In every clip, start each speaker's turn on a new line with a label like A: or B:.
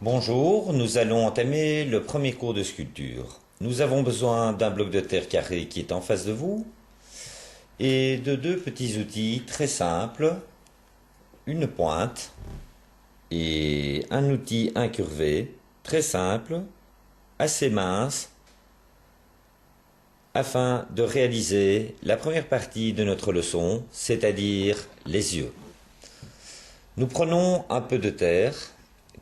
A: Bonjour, nous allons entamer le premier cours de sculpture. Nous avons besoin d'un bloc de terre carré qui est en face de vous et de deux petits outils très simples, une pointe et un outil incurvé très simple, assez mince, afin de réaliser la première partie de notre leçon, c'est-à-dire les yeux. Nous prenons un peu de terre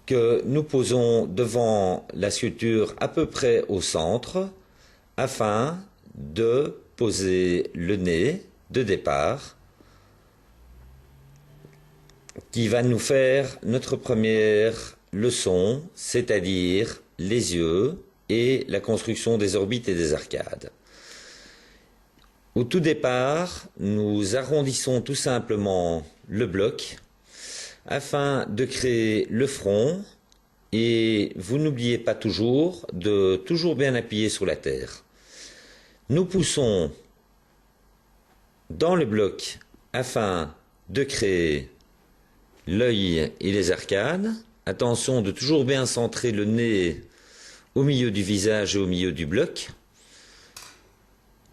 A: que nous posons devant la sculpture à peu près au centre afin de poser le nez de départ qui va nous faire notre première leçon, c'est-à-dire les yeux et la construction des orbites et des arcades. Au tout départ, nous arrondissons tout simplement le bloc afin de créer le front, et vous n'oubliez pas toujours de toujours bien appuyer sur la terre. Nous poussons dans le bloc afin de créer l'œil et les arcades. Attention de toujours bien centrer le nez au milieu du visage et au milieu du bloc.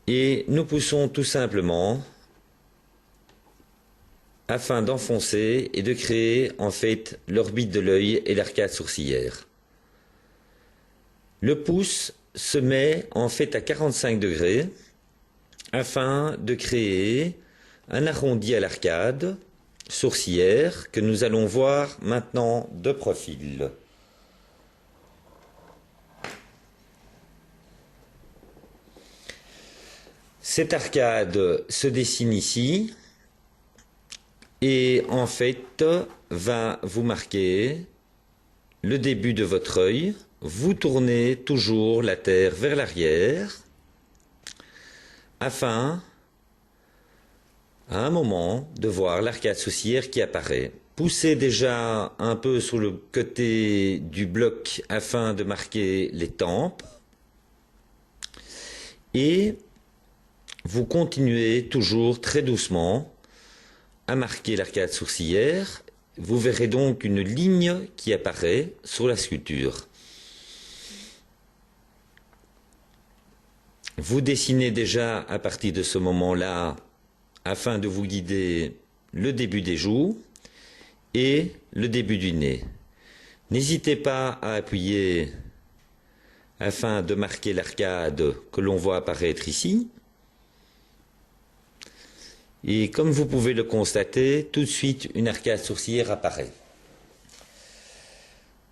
A: Et nous poussons tout simplement afin d'enfoncer et de créer en fait l'orbite de l'œil et l'arcade sourcilière. Le pouce se met en fait à 45 degrés afin de créer un arrondi à l'arcade sourcilière que nous allons voir maintenant de profil. Cette arcade se dessine ici et en fait va vous marquer le début de votre œil. Vous tournez toujours la terre vers l'arrière afin à un moment de voir l'arcade sourcilière qui apparaît. Poussez déjà un peu sur le côté du bloc afin de marquer les tempes et vous continuez toujours très doucement à marquer l'arcade sourcilière. Vous verrez donc une ligne qui apparaît sur la sculpture. Vous dessinez déjà à partir de ce moment-là afin de vous guider le début des joues et le début du nez. N'hésitez pas à appuyer afin de marquer l'arcade que l'on voit apparaître ici. Et comme vous pouvez le constater, tout de suite une arcade sourcilière apparaît.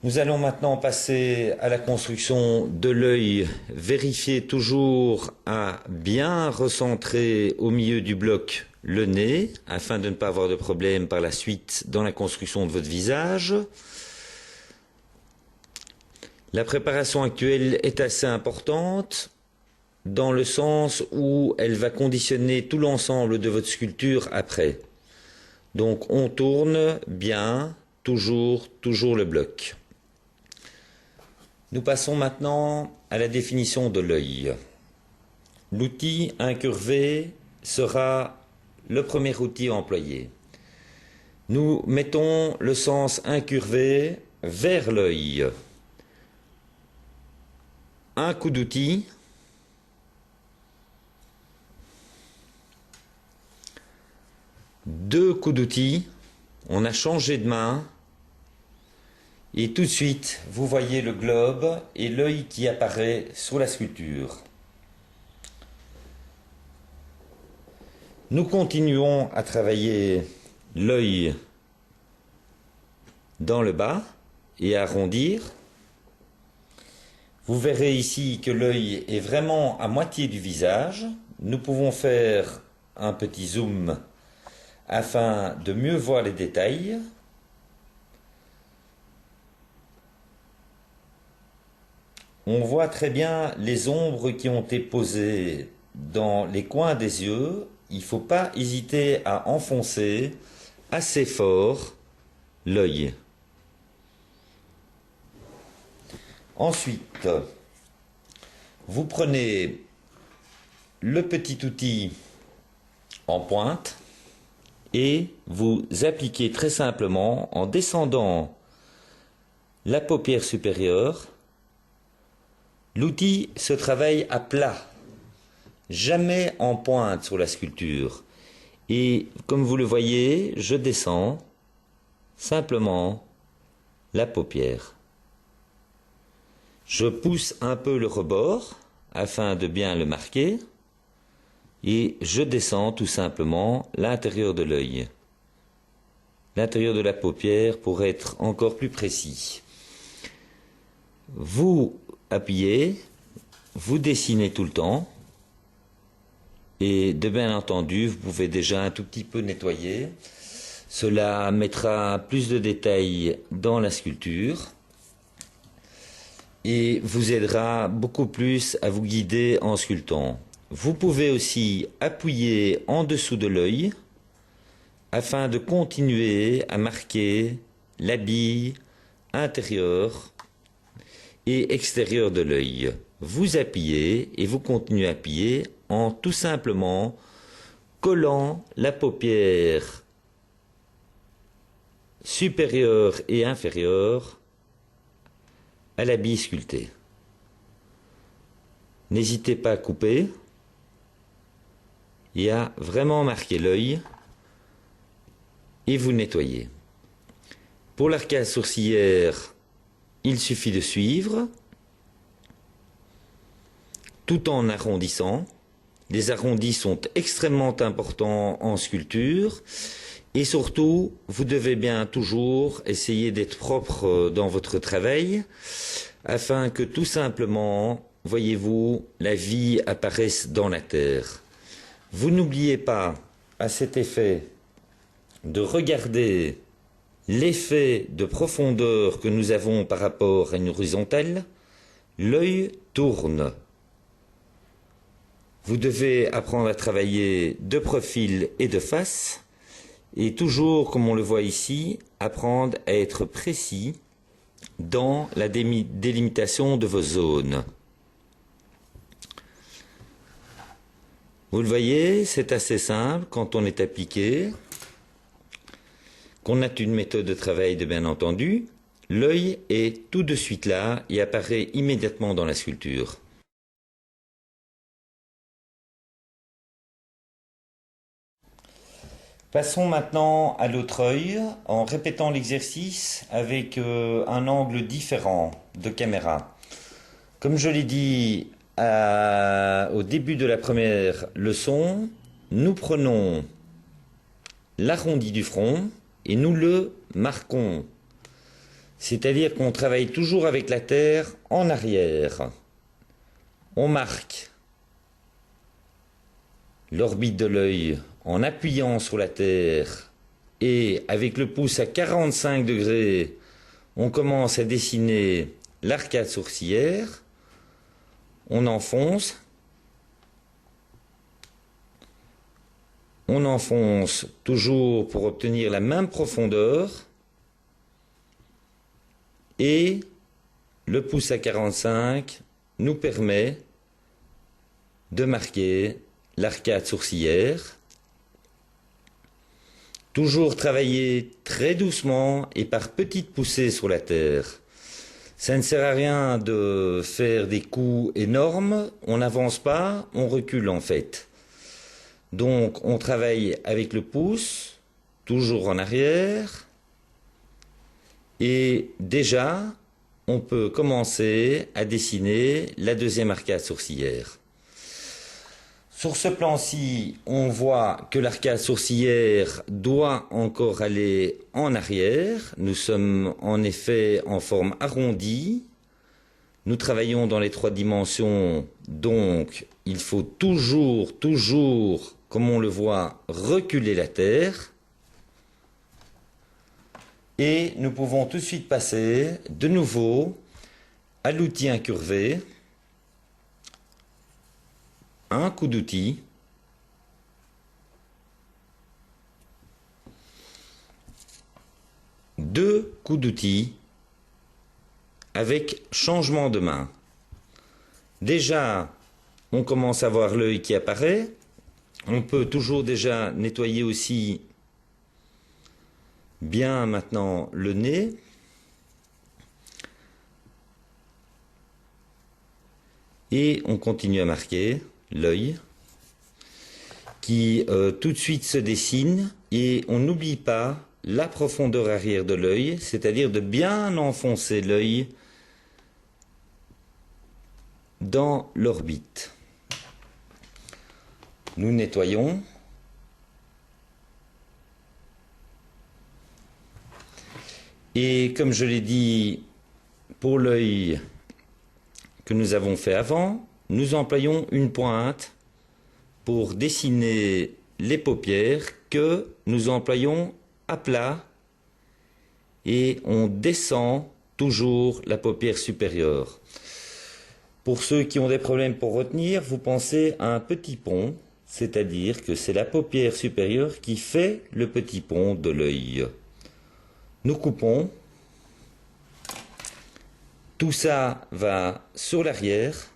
A: Nous allons maintenant passer à la construction de l'œil. Vérifiez toujours à bien recentrer au milieu du bloc le nez, afin de ne pas avoir de problème par la suite dans la construction de votre visage. La préparation actuelle est assez importante, dans le sens où elle va conditionner tout l'ensemble de votre sculpture après. Donc on tourne bien, toujours le bloc. Nous passons maintenant à la définition de l'œil. L'outil incurvé sera le premier outil employé. Nous mettons le sens incurvé vers l'œil. Un coup d'outil. Deux coups d'outil, on a changé de main et tout de suite vous voyez le globe et l'œil qui apparaît sur la sculpture. Nous continuons à travailler l'œil dans le bas et à arrondir. Vous verrez ici que l'œil est vraiment à moitié du visage. Nous pouvons faire un petit zoom afin de mieux voir les détails. On voit très bien les ombres qui ont été posées dans les coins des yeux. Il ne faut pas hésiter à enfoncer assez fort l'œil. Ensuite, vous prenez le petit outil en pointe et vous appliquez très simplement en descendant la paupière supérieure. L'outil se travaille à plat, jamais en pointe sur la sculpture. Et comme vous le voyez, je descends simplement la paupière. Je pousse un peu le rebord afin de bien le marquer et je descends tout simplement l'intérieur de l'œil. L'intérieur de la paupière pour être encore plus précis. Vous appuyez, vous dessinez tout le temps et de bien entendu vous pouvez déjà un tout petit peu nettoyer. Cela mettra plus de détails dans la sculpture et vous aidera beaucoup plus à vous guider en sculptant. Vous pouvez aussi appuyer en dessous de l'œil afin de continuer à marquer la bille intérieure et extérieure de l'œil. Vous appuyez et vous continuez à appuyer en tout simplement collant la paupière supérieure et inférieure à la bille sculptée. N'hésitez pas à couper et à vraiment marquer l'œil et vous nettoyez. Pour l'arcade sourcilière, il suffit de suivre tout en arrondissant. Les arrondis sont extrêmement importants en sculpture et surtout, vous devez bien toujours essayer d'être propre dans votre travail afin que tout simplement, voyez-vous, la vie apparaisse dans la terre. Vous n'oubliez pas à cet effet de regarder l'effet de profondeur que nous avons par rapport à une horizontale. L'œil tourne. Vous devez apprendre à travailler de profil et de face et toujours, comme on le voit ici, apprendre à être précis dans la délimitation de vos zones. Vous le voyez, c'est assez simple quand on est appliqué, qu'on a une méthode de travail de bien entendu. L'œil est tout de suite là et apparaît immédiatement dans la sculpture. Passons maintenant à l'autre œil en répétant l'exercice avec un angle différent de caméra. Comme je l'ai dit au début de la première leçon, nous prenons l'arrondi du front et nous le marquons. C'est-à-dire qu'on travaille toujours avec la terre en arrière. On marque l'orbite de l'œil en appuyant sur la terre et avec le pouce à 45 degrés, on commence à dessiner l'arcade sourcilière. On enfonce toujours pour obtenir la même profondeur et le pouce à 45 nous permet de marquer l'arcade sourcilière. Toujours travailler très doucement et par petites poussées sur la terre. Ça ne sert à rien de faire des coups énormes, on n'avance pas, on recule en fait. Donc on travaille avec le pouce, toujours en arrière, et déjà on peut commencer à dessiner la deuxième arcade sourcilière. Sur ce plan-ci, on voit que l'arcade sourcilière doit encore aller en arrière. Nous sommes en effet en forme arrondie. Nous travaillons dans les 3 dimensions, donc il faut toujours, comme on le voit, reculer la terre. Et nous pouvons tout de suite passer de nouveau à l'outil incurvé. Un coup d'outil, deux coups d'outil avec changement de main. Déjà, on commence à voir l'œil qui apparaît. On peut toujours déjà nettoyer aussi bien maintenant le nez. Et on continue à marquer l'œil qui tout de suite se dessine, et on n'oublie pas la profondeur arrière de l'œil, c'est-à-dire de bien enfoncer l'œil dans l'orbite. Nous nettoyons. Et comme je l'ai dit, pour l'œil que nous avons fait avant, nous employons une pointe pour dessiner les paupières que nous employons à plat, et on descend toujours la paupière supérieure. Pour ceux qui ont des problèmes pour retenir, vous pensez à un petit pont, c'est-à-dire que c'est la paupière supérieure qui fait le petit pont de l'œil. Nous coupons. Tout ça va sur l'arrière.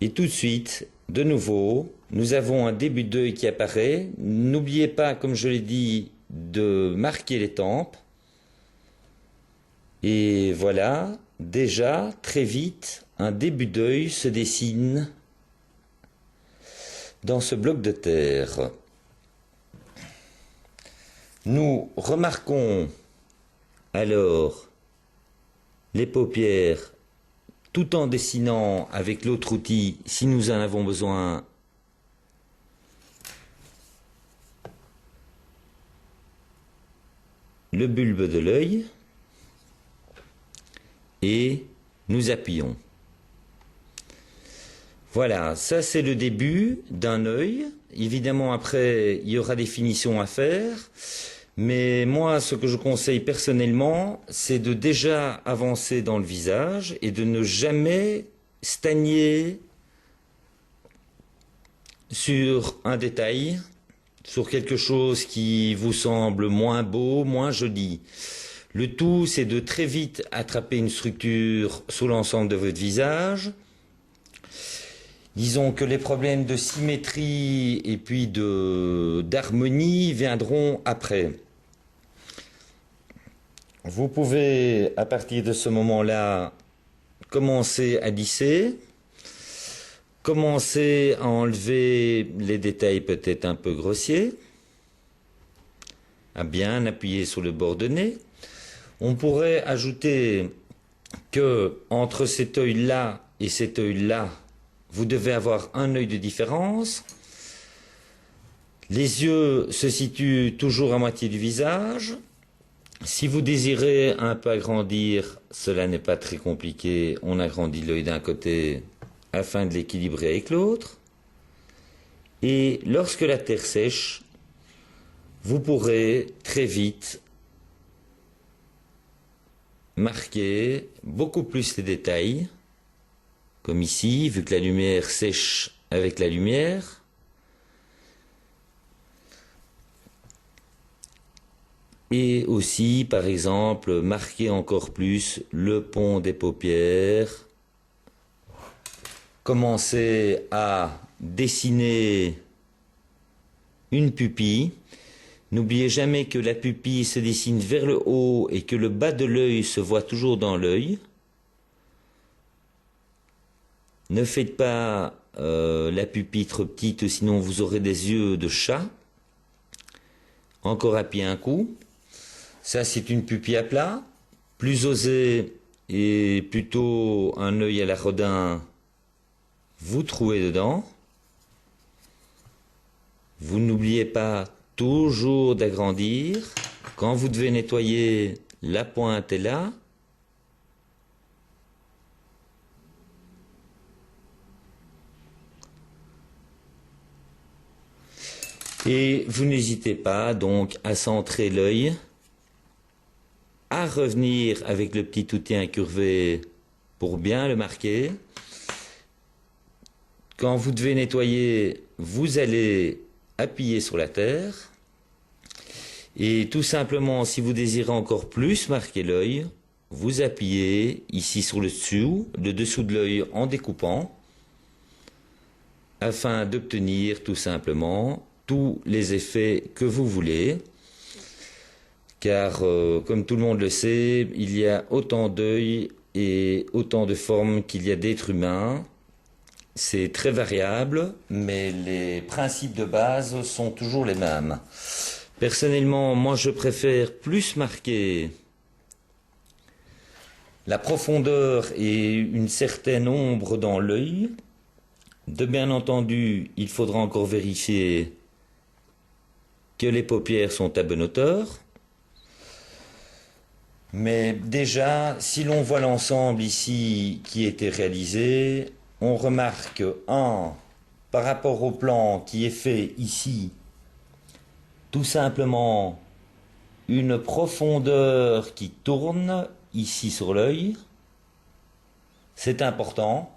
A: Et tout de suite, de nouveau, nous avons un début d'œil qui apparaît. N'oubliez pas, comme je l'ai dit, de marquer les tempes. Et voilà, déjà, très vite, un début d'œil se dessine dans ce bloc de terre. Nous remarquons alors les paupières tout en dessinant avec l'autre outil, si nous en avons besoin, le bulbe de l'œil, et nous appuyons. Voilà, ça c'est le début d'un œil. Évidemment, après, il y aura des finitions à faire. Mais moi, ce que je conseille personnellement, c'est de déjà avancer dans le visage et de ne jamais stagner sur un détail, sur quelque chose qui vous semble moins beau, moins joli. Le tout, c'est de très vite attraper une structure sur l'ensemble de votre visage. Disons que les problèmes de symétrie et puis d'harmonie viendront après. Vous pouvez, à partir de ce moment-là, commencer à lisser, commencer à enlever les détails peut-être un peu grossiers, à bien appuyer sur le bord de nez. On pourrait ajouter que entre cet œil-là et cet œil-là, vous devez avoir un œil de différence. Les yeux se situent toujours à moitié du visage. Si vous désirez un peu agrandir, cela n'est pas très compliqué. On agrandit l'œil d'un côté afin de l'équilibrer avec l'autre. Et lorsque la terre sèche, vous pourrez très vite marquer beaucoup plus les détails. Comme ici, vu que la lumière sèche avec la lumière. Et aussi, par exemple, marquer encore plus le pont des paupières. Commencer à dessiner une pupille. N'oubliez jamais que la pupille se dessine vers le haut et que le bas de l'œil se voit toujours dans l'œil. Ne faites pas la pupille trop petite, sinon vous aurez des yeux de chat. Encore appuyez un coup. Ça, c'est une pupille à plat. Plus osé et plutôt un œil à la Rodin, vous trouvez dedans. Vous n'oubliez pas toujours d'agrandir. Quand vous devez nettoyer, la pointe est là. Et vous n'hésitez pas donc à centrer l'œil, à revenir avec le petit outil incurvé pour bien le marquer. Quand vous devez nettoyer, vous allez appuyer sur la terre. Et tout simplement, si vous désirez encore plus marquer l'œil, vous appuyez ici sur le dessous de l'œil en découpant, afin d'obtenir tout simplement tous les effets que vous voulez, car comme tout le monde le sait, il y a autant d'œils et autant de formes qu'il y a d'êtres humains. C'est très variable, mais les principes de base sont toujours les mêmes. Personnellement, moi je préfère plus marquer la profondeur et une certaine ombre dans l'œil. De bien entendu, il faudra encore vérifier que les paupières sont à bonne hauteur. Mais déjà, si l'on voit l'ensemble ici qui a été réalisé, on remarque, par rapport au plan qui est fait ici, tout simplement une profondeur qui tourne ici sur l'œil. C'est important.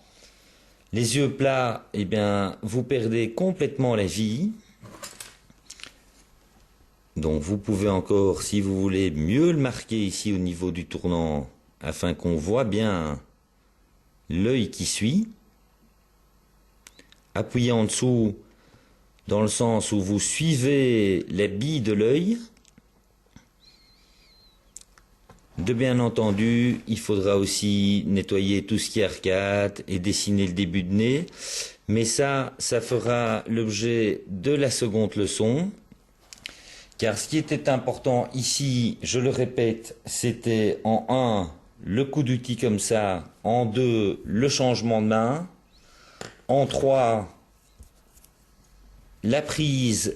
A: Les yeux plats, eh bien, vous perdez complètement la vie. Donc vous pouvez encore, si vous voulez, mieux le marquer ici au niveau du tournant, afin qu'on voit bien l'œil qui suit. Appuyez en dessous, dans le sens où vous suivez la bille de l'œil. De bien entendu, il faudra aussi nettoyer tout ce qui est arcade et dessiner le début de nez. Mais ça fera l'objet de la seconde leçon. Car ce qui était important ici, je le répète, c'était en 1, le coup d'outil comme ça, en 2, le changement de main, en 3, la prise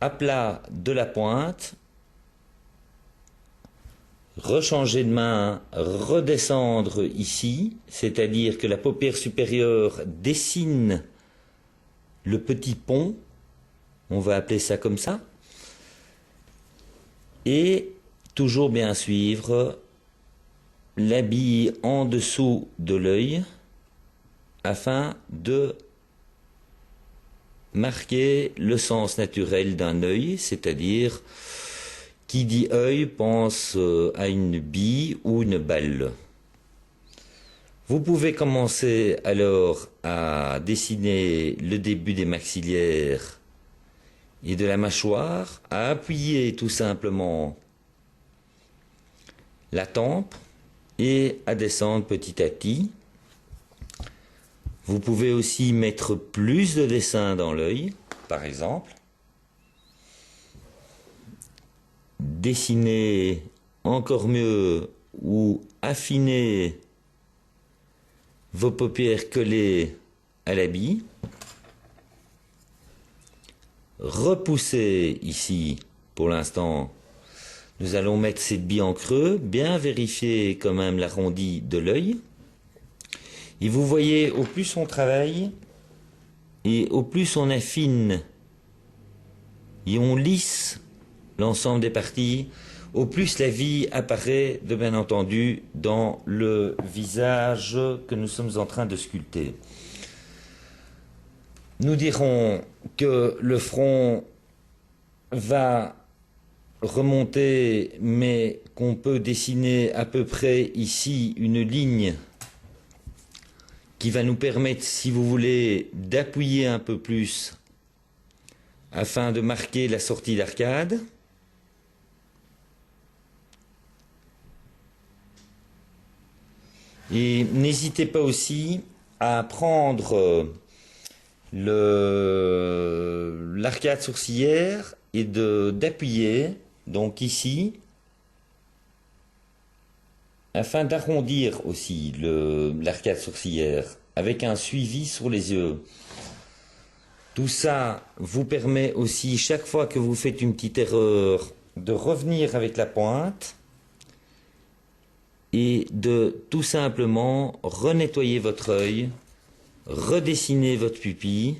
A: à plat de la pointe, rechanger de main, redescendre ici, c'est-à-dire que la paupière supérieure dessine le petit pont, on va appeler ça comme ça, et toujours bien suivre la bille en dessous de l'œil afin de marquer le sens naturel d'un œil, c'est-à-dire qui dit œil pense à une bille ou une balle. Vous pouvez commencer alors à dessiner le début des maxillaires et de la mâchoire, à appuyer tout simplement la tempe et à descendre petit à petit. Vous pouvez aussi mettre plus de dessin dans l'œil, par exemple. Dessiner encore mieux ou affiner vos paupières collées à la bille. Repousser ici, pour l'instant, nous allons mettre cette bille en creux, bien vérifier quand même l'arrondi de l'œil. Et vous voyez, au plus on travaille, et au plus on affine, et on lisse l'ensemble des parties, au plus la vie apparaît, de bien entendu, dans le visage que nous sommes en train de sculpter. Nous dirons que le front va remonter, mais qu'on peut dessiner à peu près ici une ligne qui va nous permettre, si vous voulez, d'appuyer un peu plus afin de marquer la sortie d'arcade. Et n'hésitez pas aussi à prendre l'arcade sourcilière et d'appuyer, donc ici, afin d'arrondir aussi l'arcade sourcilière, avec un suivi sur les yeux. Tout ça vous permet aussi, chaque fois que vous faites une petite erreur, de revenir avec la pointe et de tout simplement renettoyer votre œil, redessiner votre pupille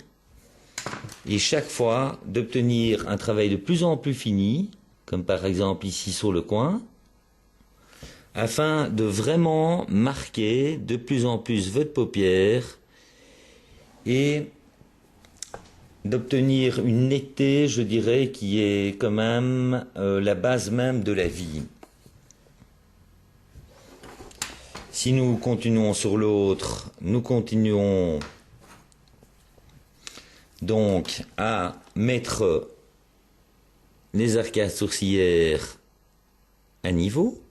A: et chaque fois d'obtenir un travail de plus en plus fini, comme par exemple ici sur le coin, afin de vraiment marquer de plus en plus votre paupière et d'obtenir une netteté, je dirais, qui est quand même la base même de la vie. Si nous continuons sur l'autre, nous continuons donc à mettre les arcades sourcilières à niveau.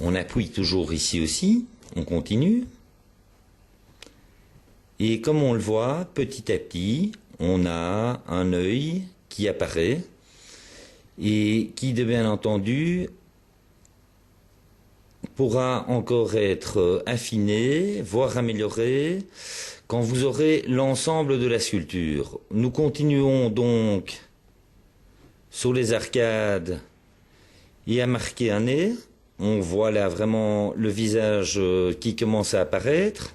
A: On appuie toujours ici aussi, on continue. Et comme on le voit, petit à petit, on a un œil qui apparaît et qui, de bien entendu, pourra encore être affiné, voire amélioré, quand vous aurez l'ensemble de la sculpture. Nous continuons donc sur les arcades et à marquer un nez. On voit là vraiment le visage qui commence à apparaître.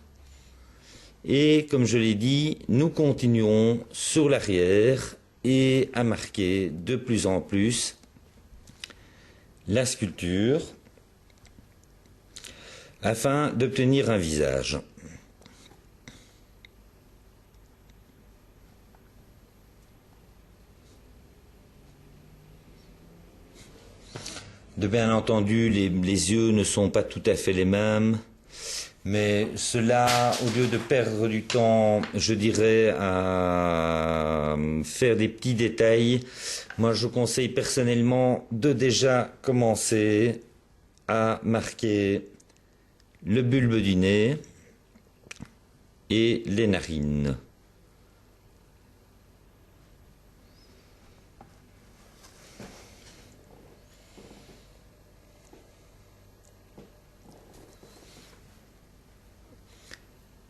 A: Et comme je l'ai dit, nous continuons sur l'arrière et à marquer de plus en plus la sculpture afin d'obtenir un visage. De bien entendu, les yeux ne sont pas tout à fait les mêmes, mais cela, au lieu de perdre du temps, je dirais, à faire des petits détails, moi je conseille personnellement de déjà commencer à marquer le bulbe du nez et les narines.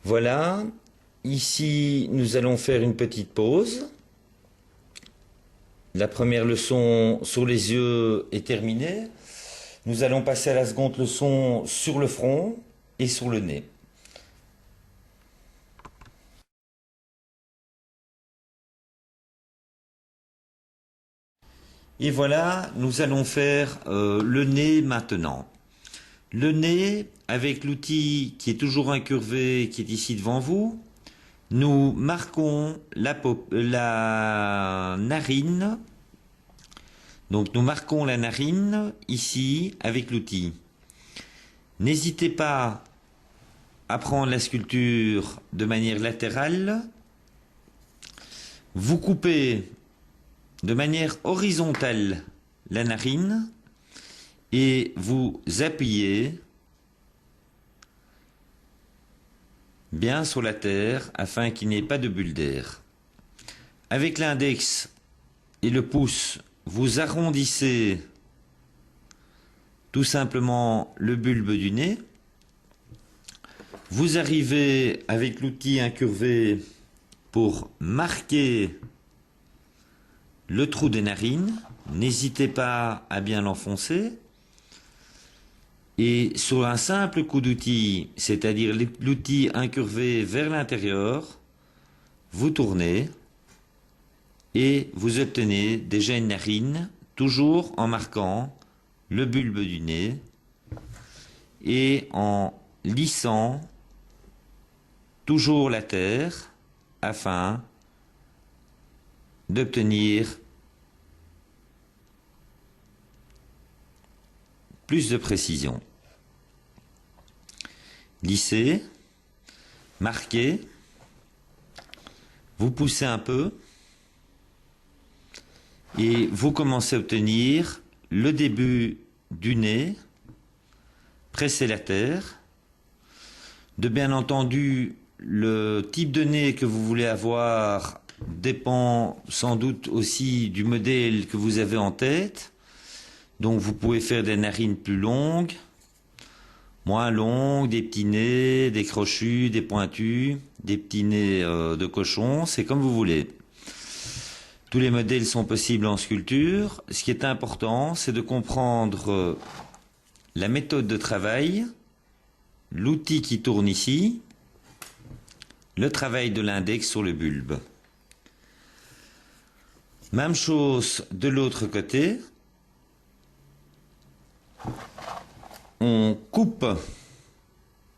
A: Voilà, ici nous allons faire une petite pause. La première leçon sur les yeux est terminée. Nous allons passer à la seconde leçon sur le front et sur le nez. Et voilà, nous allons faire le nez maintenant. Le nez, avec l'outil qui est toujours incurvé, qui est ici devant vous, nous marquons la narine. Donc nous marquons la narine ici avec l'outil. N'hésitez pas à prendre la sculpture de manière latérale. Vous coupez de manière horizontale la narine et vous appuyez bien sur la terre afin qu'il n'y ait pas de bulle d'air. Avec l'index et le pouce, vous arrondissez tout simplement le bulbe du nez. Vous arrivez avec l'outil incurvé pour marquer le trou des narines. N'hésitez pas à bien l'enfoncer. Et sur un simple coup d'outil, c'est-à-dire l'outil incurvé vers l'intérieur, vous tournez et vous obtenez déjà une narine, toujours en marquant le bulbe du nez et en lissant toujours la terre afin d'obtenir plus de précision. Lissez, marquez, vous poussez un peu et vous commencez à obtenir le début du nez, pressez la terre. De bien entendu, le type de nez que vous voulez avoir dépend sans doute aussi du modèle que vous avez en tête. Donc vous pouvez faire des narines plus longues, moins longues, des petits nez, des crochus, des pointus, des petits nez de cochon, c'est comme vous voulez. Tous les modèles sont possibles en sculpture. Ce qui est important, c'est de comprendre la méthode de travail, l'outil qui tourne ici, le travail de l'index sur le bulbe. Même chose de l'autre côté. On coupe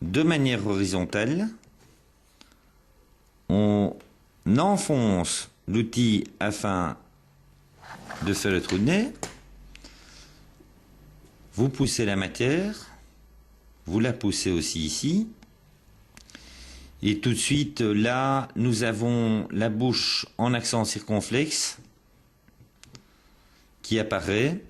A: de manière horizontale. On enfonce l'outil afin de faire le trou de nez. Vous poussez la matière. Vous la poussez aussi ici. Et tout de suite, là, nous avons la bouche en accent circonflexe qui apparaît.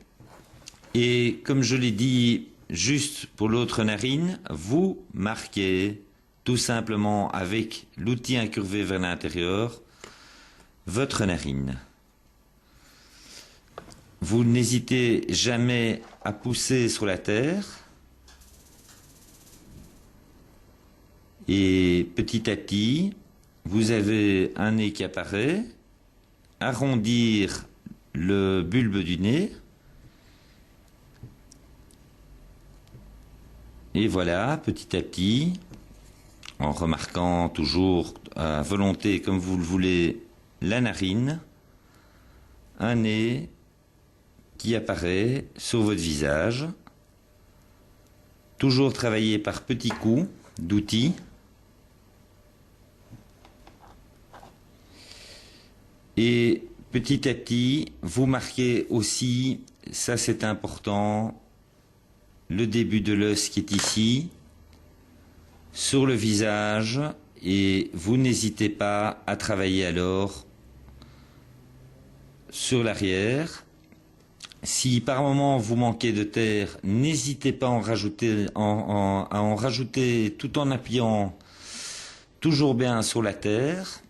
A: Et comme je l'ai dit juste pour l'autre narine, vous marquez tout simplement avec l'outil incurvé vers l'intérieur votre narine. Vous n'hésitez jamais à pousser sur la terre et petit à petit, vous avez un nez qui apparaît, arrondir le bulbe du nez et voilà, petit à petit, en remarquant toujours à volonté comme vous le voulez la narine, un nez qui apparaît sur votre visage, toujours travaillé par petits coups d'outils. Et petit à petit, vous marquez aussi, ça c'est important, le début de l'os qui est ici, sur le visage, et vous n'hésitez pas à travailler alors sur l'arrière. Si par moment vous manquez de terre, n'hésitez pas à en rajouter tout en appuyant toujours bien sur la terre.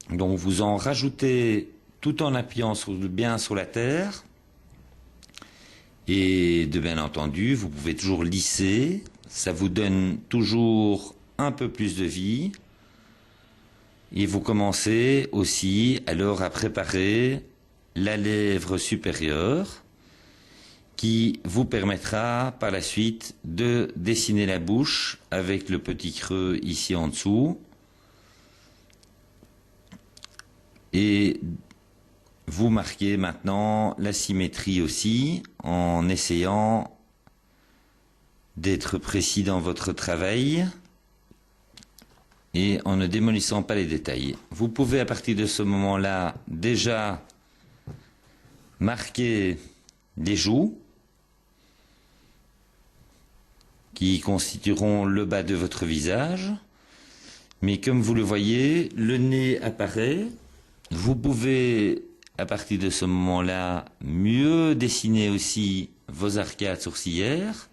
A: Donc vous en rajoutez tout en appuyant bien sur la terre. Et de bien entendu, vous pouvez toujours lisser. Ça vous donne toujours un peu plus de vie. Et vous commencez aussi alors à préparer la lèvre supérieure qui vous permettra par la suite de dessiner la bouche avec le petit creux ici en dessous. Et vous marquez maintenant la symétrie aussi en essayant d'être précis dans votre travail et en ne démolissant pas les détails. Vous pouvez à partir de ce moment-là déjà marquer les joues qui constitueront le bas de votre visage. Mais comme vous le voyez, le nez apparaît. Vous pouvez, à partir de ce moment-là, mieux dessiner aussi vos arcades sourcilières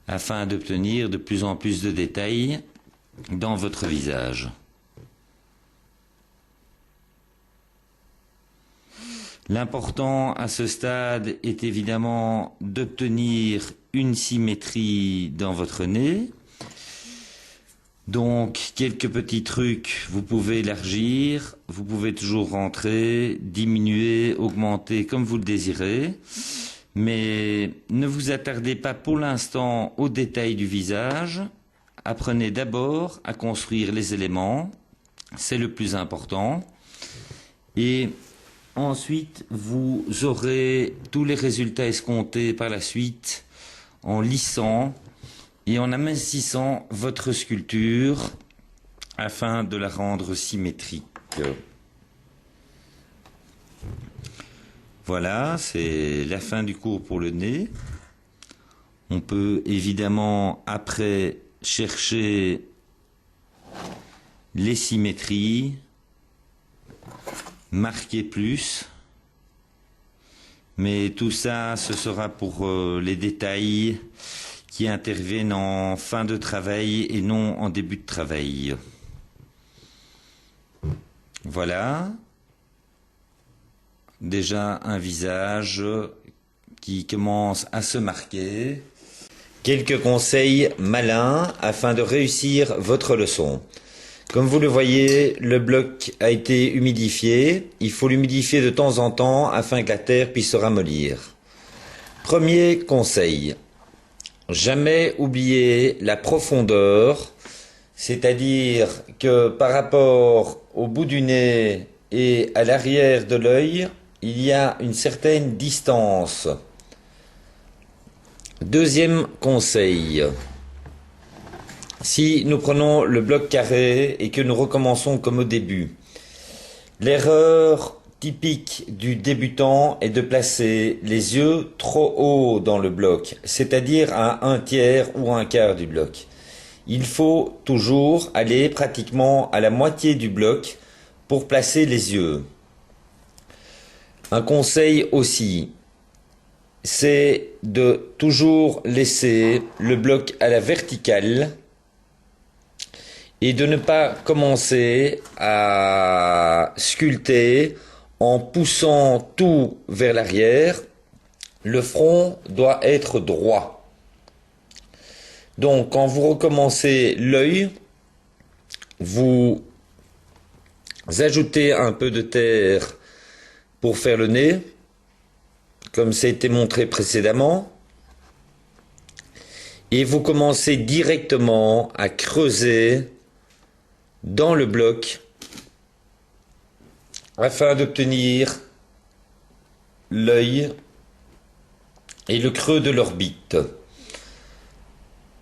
A: afin d'obtenir de plus en plus de détails dans votre visage. L'important à ce stade est évidemment d'obtenir une symétrie dans votre nez. Donc, quelques petits trucs, vous pouvez élargir, vous pouvez toujours rentrer, diminuer, augmenter comme vous le désirez. Mais ne vous attardez pas pour l'instant aux détails du visage. Apprenez d'abord à construire les éléments, c'est le plus important. Et ensuite, vous aurez tous les résultats escomptés par la suite en lissant et en amincissant votre sculpture afin de la rendre symétrique. Voilà, c'est la fin du cours pour le nez. On peut évidemment après chercher les symétries, marquer plus, mais tout ça ce sera pour les détails qui interviennent en fin de travail et non en début de travail. Voilà, déjà un visage qui commence à se marquer. Quelques conseils malins afin de réussir votre leçon. Comme vous le voyez, le bloc a été humidifié. Il faut l'humidifier de temps en temps afin que la terre puisse se ramollir. Premier conseil, jamais oublier la profondeur, c'est-à-dire que par rapport au bout du nez et à l'arrière de l'œil, il y a une certaine distance. Deuxième conseil, si nous prenons le bloc carré et que nous recommençons comme au début, l'erreur typique du débutant est de placer les yeux trop haut dans le bloc, c'est-à-dire à un tiers ou un quart du bloc. Il faut toujours aller pratiquement à la moitié du bloc pour placer les yeux. Un conseil aussi, c'est de toujours laisser le bloc à la verticale et de ne pas commencer à sculpter en poussant tout vers l'arrière. Le front doit être droit. Donc quand vous recommencez l'œil, vous ajoutez un peu de terre pour faire le nez, comme ça a été montré précédemment, et vous commencez directement à creuser dans le bloc afin d'obtenir l'œil et le creux de l'orbite.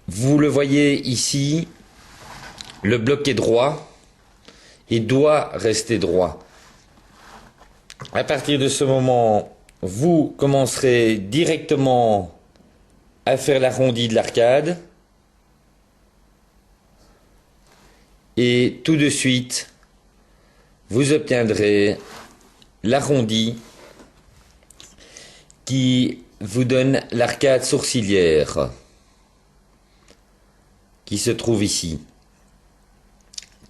A: Vous le voyez ici, le bloc est droit et doit rester droit. À partir de ce moment, vous commencerez directement à faire l'arrondi de l'arcade et tout de suite, vous obtiendrez l'arrondi qui vous donne l'arcade sourcilière qui se trouve ici.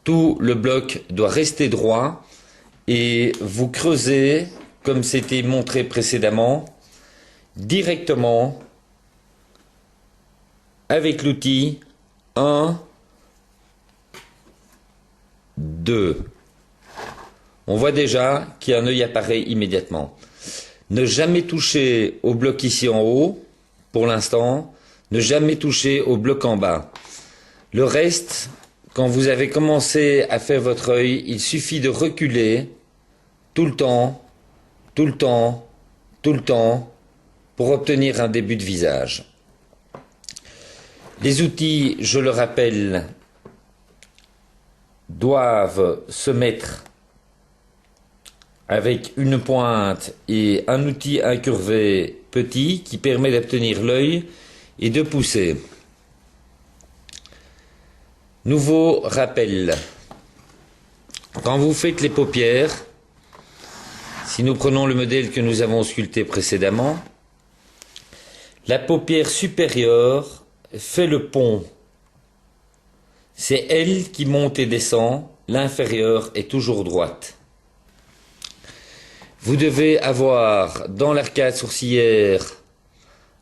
A: Tout le bloc doit rester droit et vous creusez, comme c'était montré précédemment, directement avec l'outil 1, 2. On voit déjà qu'un œil apparaît immédiatement. Ne jamais toucher au bloc ici en haut, pour l'instant, ne jamais toucher au bloc en bas. Le reste, quand vous avez commencé à faire votre œil, il suffit de reculer tout le temps, tout le temps, tout le temps, pour obtenir un début de visage. Les outils, je le rappelle, doivent se mettre avec une pointe et un outil incurvé petit qui permet d'obtenir l'œil et de pousser. Nouveau rappel, quand vous faites les paupières, si nous prenons le modèle que nous avons sculpté précédemment, la paupière supérieure fait le pont. C'est elle qui monte et descend, l'inférieure est toujours droite. Vous devez avoir dans l'arcade sourcilière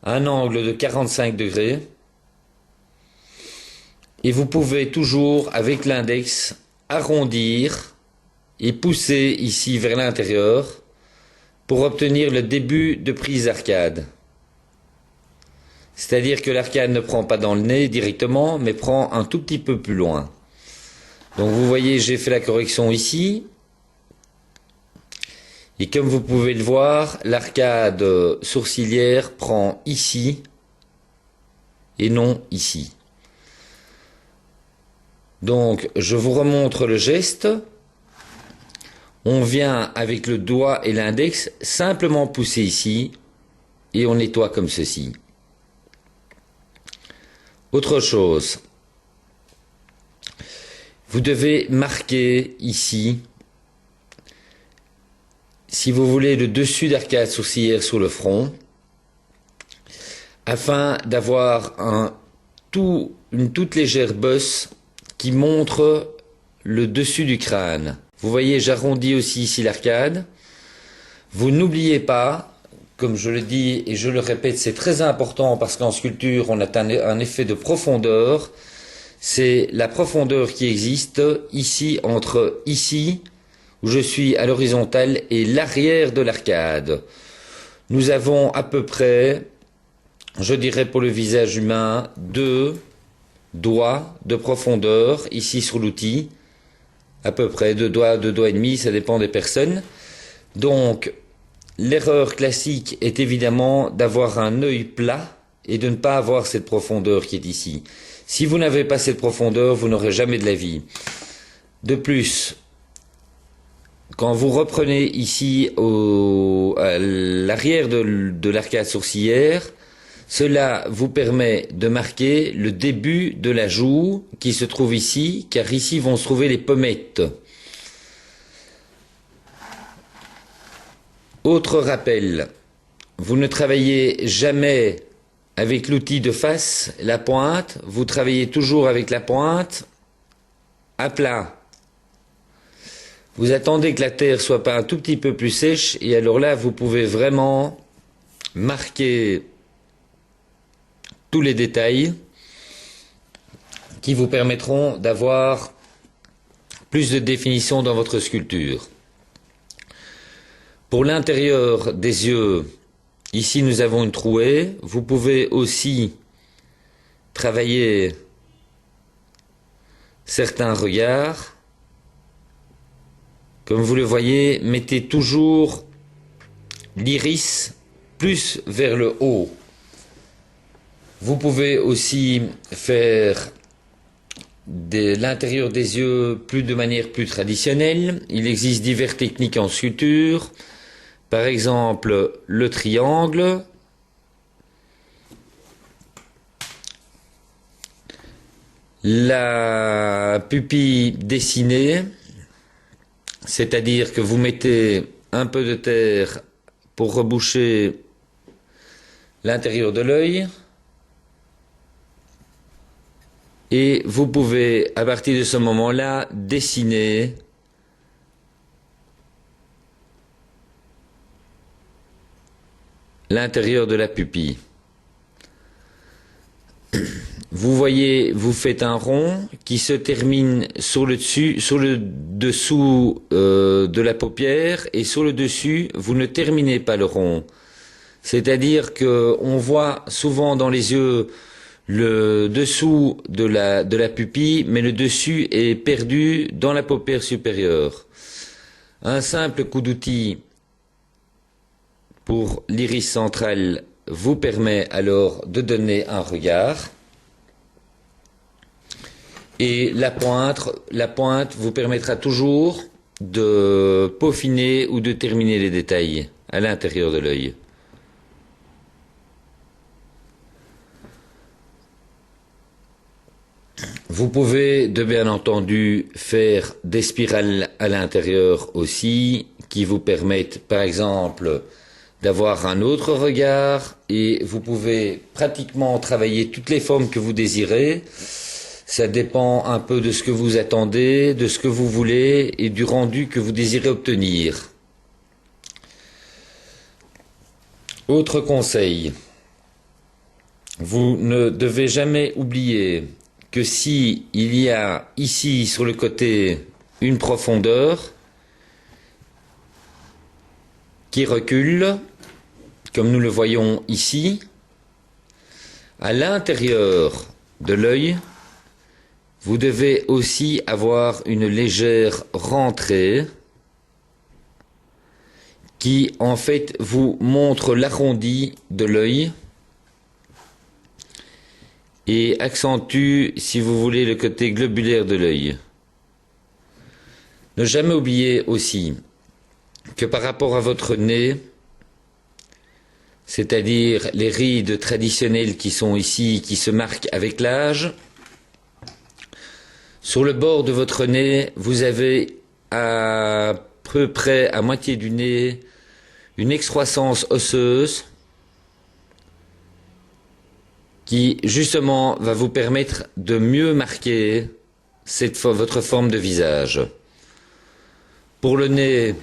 A: un angle de 45 degrés et vous pouvez toujours avec l'index arrondir et pousser ici vers l'intérieur pour obtenir le début de prise d'arcade. C'est-à-dire que l'arcade ne prend pas dans le nez directement mais prend un tout petit peu plus loin. Donc vous voyez, j'ai fait la correction ici. Et comme vous pouvez le voir, l'arcade sourcilière prend ici et non ici. Donc je vous remontre le geste. On vient avec le doigt et l'index simplement pousser ici et on nettoie comme ceci. Autre chose, vous devez marquer ici, si vous voulez, le dessus d'arcade sourcilière sur le front, afin d'avoir une toute légère bosse qui montre le dessus du crâne. Vous voyez, j'arrondis aussi ici l'arcade. Vous n'oubliez pas, comme je le dis et je le répète, c'est très important parce qu'en sculpture, on a un effet de profondeur. C'est la profondeur qui existe ici, entre ici, où je suis à l'horizontale, et l'arrière de l'arcade. Nous avons à peu près, je dirais pour le visage humain, 2 doigts de profondeur, ici sur l'outil, à peu près 2 doigts et demi, ça dépend des personnes. Donc, l'erreur classique est évidemment d'avoir un œil plat et de ne pas avoir cette profondeur qui est ici. Si vous n'avez pas cette profondeur, vous n'aurez jamais de la vie. De plus, quand vous reprenez ici à l'arrière de l'arcade sourcilière, cela vous permet de marquer le début de la joue qui se trouve ici, car ici vont se trouver les pommettes. Autre rappel, vous ne travaillez jamais avec l'outil de face, la pointe, vous travaillez toujours avec la pointe à plat. Vous attendez que la terre soit pas un tout petit peu plus sèche et alors là vous pouvez vraiment marquer tous les détails qui vous permettront d'avoir plus de définition dans votre sculpture. Pour l'intérieur des yeux, ici nous avons une trouée. Vous pouvez aussi travailler certains regards. Comme vous le voyez, mettez toujours l'iris plus vers le haut. Vous pouvez aussi faire l'intérieur des yeux de manière plus traditionnelle. Il existe diverses techniques en sculpture. Par exemple, le triangle, la pupille dessinée, c'est-à-dire que vous mettez un peu de terre pour reboucher l'intérieur de l'œil. Et vous pouvez, à partir de ce moment-là, dessiner l'intérieur de la pupille. Vous voyez, vous faites un rond qui se termine sur le dessous de la paupière, et sur le dessus, vous ne terminez pas le rond. C'est-à-dire que on voit souvent dans les yeux le dessous de la pupille, mais le dessus est perdu dans la paupière supérieure. Un simple coup d'outil pour l'iris central vous permet alors de donner un regard. Et la pointe vous permettra toujours de peaufiner ou de terminer les détails à l'intérieur de l'œil. Vous pouvez, de bien entendu, faire des spirales à l'intérieur aussi, qui vous permettent, par exemple, d'avoir un autre regard, et vous pouvez pratiquement travailler toutes les formes que vous désirez. Ça dépend un peu de ce que vous attendez, de ce que vous voulez et du rendu que vous désirez obtenir. Autre conseil, vous ne devez jamais oublier que si il y a ici sur le côté une profondeur qui recule, comme nous le voyons ici, à l'intérieur de l'œil, vous devez aussi avoir une légère rentrée qui en fait vous montre l'arrondi de l'œil et accentue, si vous voulez, le côté globulaire de l'œil. Ne jamais oublier aussi que par rapport à votre nez, c'est-à-dire les rides traditionnelles qui sont ici, qui se marquent avec l'âge, sur le bord de votre nez, vous avez à peu près à moitié du nez une excroissance osseuse qui justement va vous permettre de mieux marquer votre forme de visage. Pour le nez,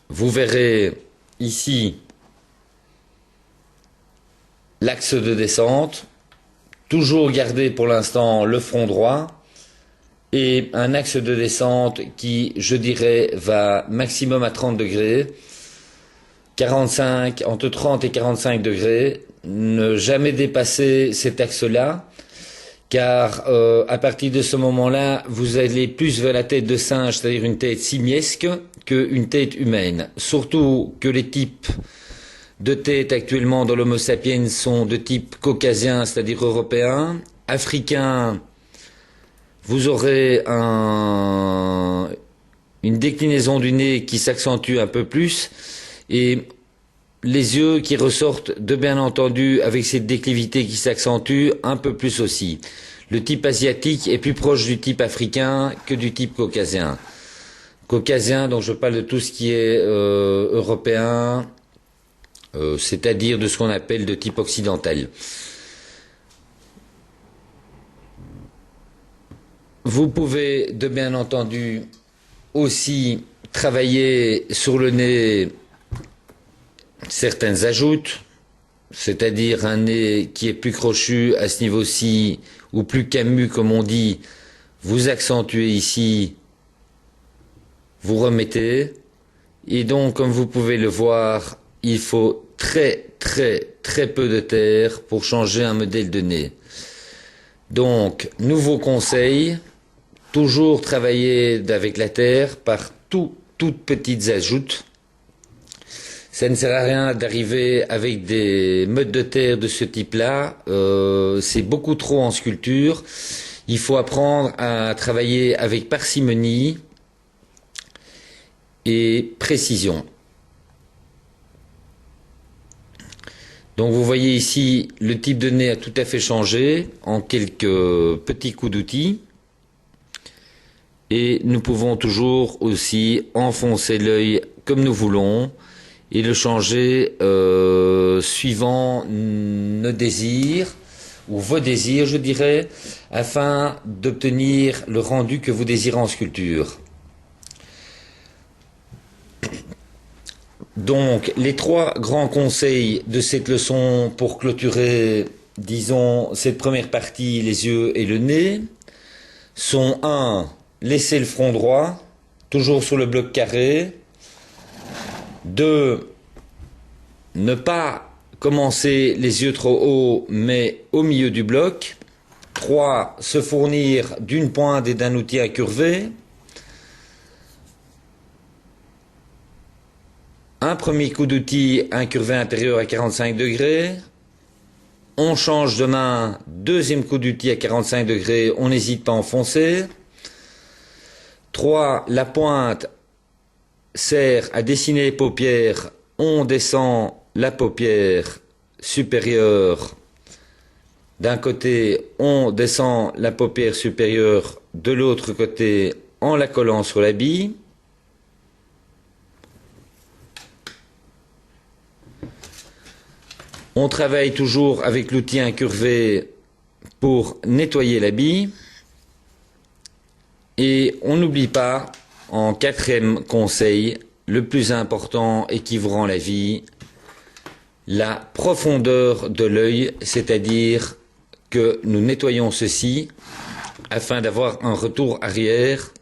A: vous verrez ici l'axe de descente, toujours garder pour l'instant le front droit, et un axe de descente qui, je dirais, va maximum à 30 degrés, 45, entre 30 et 45 degrés, ne jamais dépasser cet axe-là, car à partir de ce moment-là, vous allez plus vers la tête de singe, c'est-à-dire une tête simiesque, qu'une tête humaine. Surtout que les types de tête actuellement dans l'Homo sapiens sont de type caucasien, c'est-à-dire européen, africain. Vous aurez une déclinaison du nez qui s'accentue un peu plus et les yeux qui ressortent de bien entendu avec cette déclivité qui s'accentue un peu plus aussi. Le type asiatique est plus proche du type africain que du type caucasien. Caucasien, donc je parle de tout ce qui est européen, c'est-à-dire de ce qu'on appelle de type occidental. Vous pouvez, de bien entendu, aussi travailler sur le nez certaines ajoutes, c'est-à-dire un nez qui est plus crochu à ce niveau-ci, ou plus camus comme on dit, vous accentuez ici, vous remettez, et donc comme vous pouvez le voir, il faut très peu de terre pour changer un modèle de nez. Donc, nouveau conseil, toujours travailler avec la terre par toutes petites ajoutes. Ça ne sert à rien d'arriver avec des modes de terre de ce type-là, c'est beaucoup trop en sculpture. Il faut apprendre à travailler avec parcimonie et précision. Donc vous voyez ici, le type de nez a tout à fait changé en quelques petits coups d'outil. Et nous pouvons toujours aussi enfoncer l'œil comme nous voulons et le changer suivant nos désirs, ou vos désirs je dirais, afin d'obtenir le rendu que vous désirez en sculpture. Donc, les 3 grands conseils de cette leçon pour clôturer, disons, cette première partie, les yeux et le nez, sont 1. Laisser le front droit, toujours sur le bloc carré. 2. Ne pas commencer les yeux trop haut, mais au milieu du bloc. 3. Se fournir d'une pointe et d'un outil incurvé. Un premier coup d'outil incurvé intérieur à 45 degrés. On change de main, deuxième coup d'outil à 45 degrés, on n'hésite pas à enfoncer. 3. La pointe sert à dessiner les paupières, on descend la paupière supérieure d'un côté, on descend la paupière supérieure de l'autre côté en la collant sur la bille. On travaille toujours avec l'outil incurvé pour nettoyer la bille. Et on n'oublie pas, en 4e conseil, le plus important et qui vous rend la vie, la profondeur de l'œil, c'est-à-dire que nous nettoyons ceci afin d'avoir un retour arrière,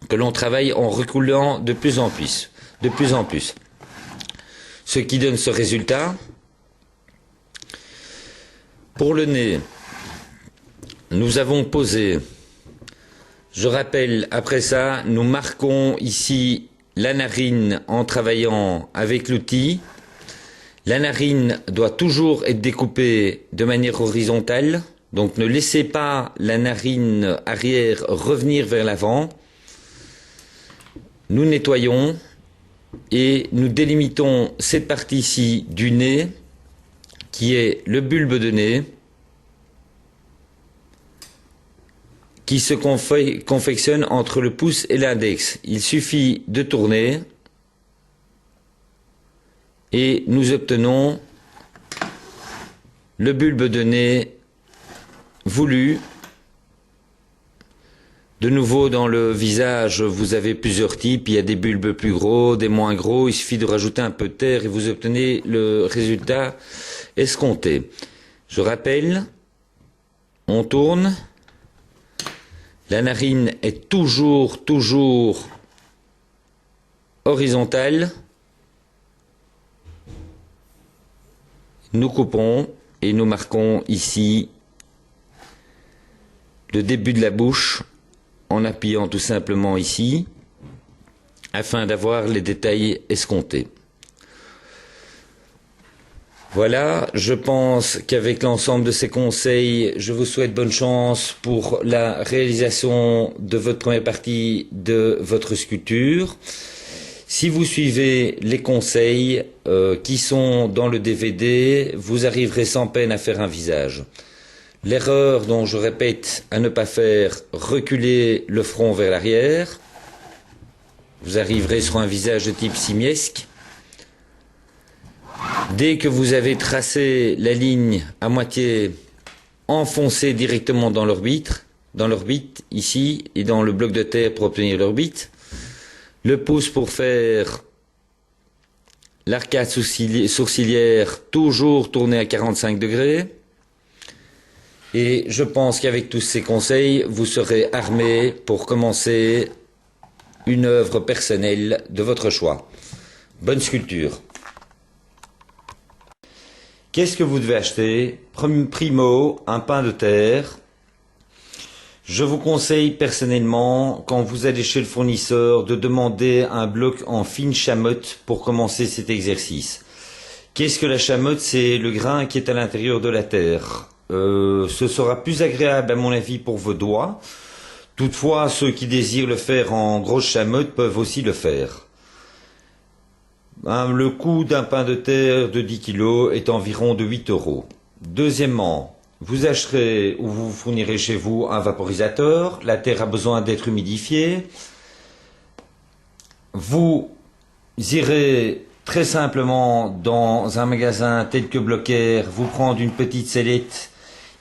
A: que l'on travaille en reculant de plus en plus. Ce qui donne ce résultat. Pour le nez, nous avons posé, je rappelle, après ça, nous marquons ici la narine en travaillant avec l'outil. La narine doit toujours être découpée de manière horizontale, donc ne laissez pas la narine arrière revenir vers l'avant. Nous nettoyons et nous délimitons cette partie-ci du nez, qui est le bulbe de nez, qui se confectionne entre le pouce et l'index. Il suffit de tourner et nous obtenons le bulbe de nez voulu. De nouveau, dans le visage, vous avez plusieurs types. Il y a des bulbes plus gros, des moins gros. Il suffit de rajouter un peu de terre et vous obtenez le résultat escompté. Je rappelle, on tourne. La narine est toujours horizontale. Nous coupons et nous marquons ici le début de la bouche en appuyant tout simplement ici afin d'avoir les détails escomptés. Voilà, je pense qu'avec l'ensemble de ces conseils, je vous souhaite bonne chance pour la réalisation de votre première partie de votre sculpture. Si vous suivez les conseils qui sont dans le DVD, vous arriverez sans peine à faire un visage. L'erreur dont je répète à ne pas faire, reculer le front vers l'arrière. Vous arriverez sur un visage de type simiesque. Dès que vous avez tracé la ligne à moitié, enfoncez directement dans l'orbite ici, et dans le bloc de terre pour obtenir l'orbite. Le pouce pour faire l'arcade sourcilière, toujours tourner à 45 degrés. Et je pense qu'avec tous ces conseils, vous serez armé pour commencer une œuvre personnelle de votre choix. Bonne sculpture. Qu'est-ce que vous devez acheter? Primo, un pain de terre. Je vous conseille personnellement, quand vous allez chez le fournisseur, de demander un bloc en fine chamotte pour commencer cet exercice. Qu'est-ce que la chamotte? C'est le grain qui est à l'intérieur de la terre. Ce sera plus agréable à mon avis pour vos doigts. Toutefois, ceux qui désirent le faire en grosse chamotte peuvent aussi le faire. Le coût d'un pain de terre de 10 kg est environ de 8 €. Deuxièmement, vous acheterez ou vous fournirez chez vous un vaporisateur. La terre a besoin d'être humidifiée. Vous irez très simplement dans un magasin tel que Blocker, vous prendre une petite sellette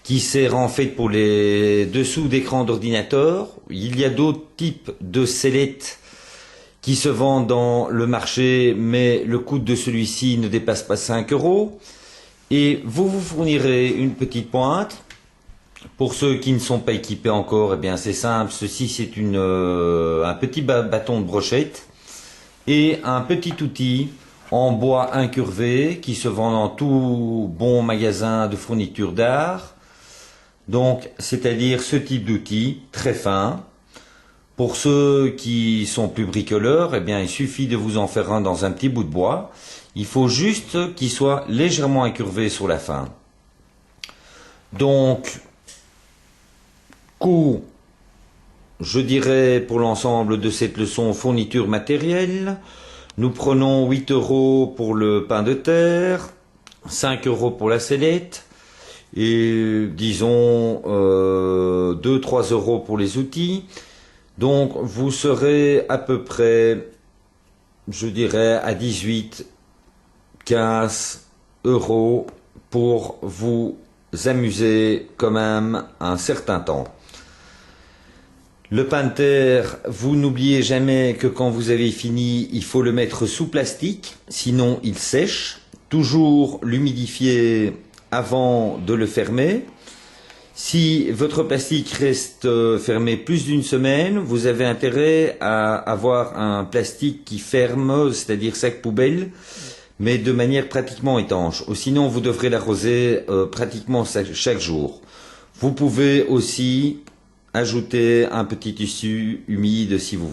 A: qui sert en fait pour les dessous d'écran d'ordinateur. Il y a d'autres types de sellettes qui se vendent dans le marché, mais le coût de celui-ci ne dépasse pas 5 €. Et vous vous fournirez une petite pointe. Pour ceux qui ne sont pas équipés encore, eh bien c'est simple. Ceci c'est un petit bâton de brochette et un petit outil en bois incurvé qui se vend dans tout bon magasin de fourniture d'art. Donc, c'est-à-dire ce type d'outil très fin. Pour ceux qui sont plus bricoleurs, eh bien, il suffit de vous en faire un dans un petit bout de bois. Il faut juste qu'il soit légèrement incurvé sur la fin. Donc, coût, je dirais pour l'ensemble de cette leçon, fourniture matérielle. Nous prenons 8 € pour le pain de terre, 5 € pour la sellette, et disons 2-3 € pour les outils. Donc vous serez à peu près, je dirais, à 18-15 € pour vous amuser quand même un certain temps. Le pain de terre, vous n'oubliez jamais que quand vous avez fini, il faut le mettre sous plastique, sinon il sèche. Toujours l'humidifier avant de le fermer. Si votre plastique reste fermé plus d'une semaine, vous avez intérêt à avoir un plastique qui ferme, c'est-à-dire sac poubelle, mais de manière pratiquement étanche. Ou sinon, vous devrez l'arroser pratiquement chaque jour. Vous pouvez aussi ajouter un petit tissu humide si vous voulez.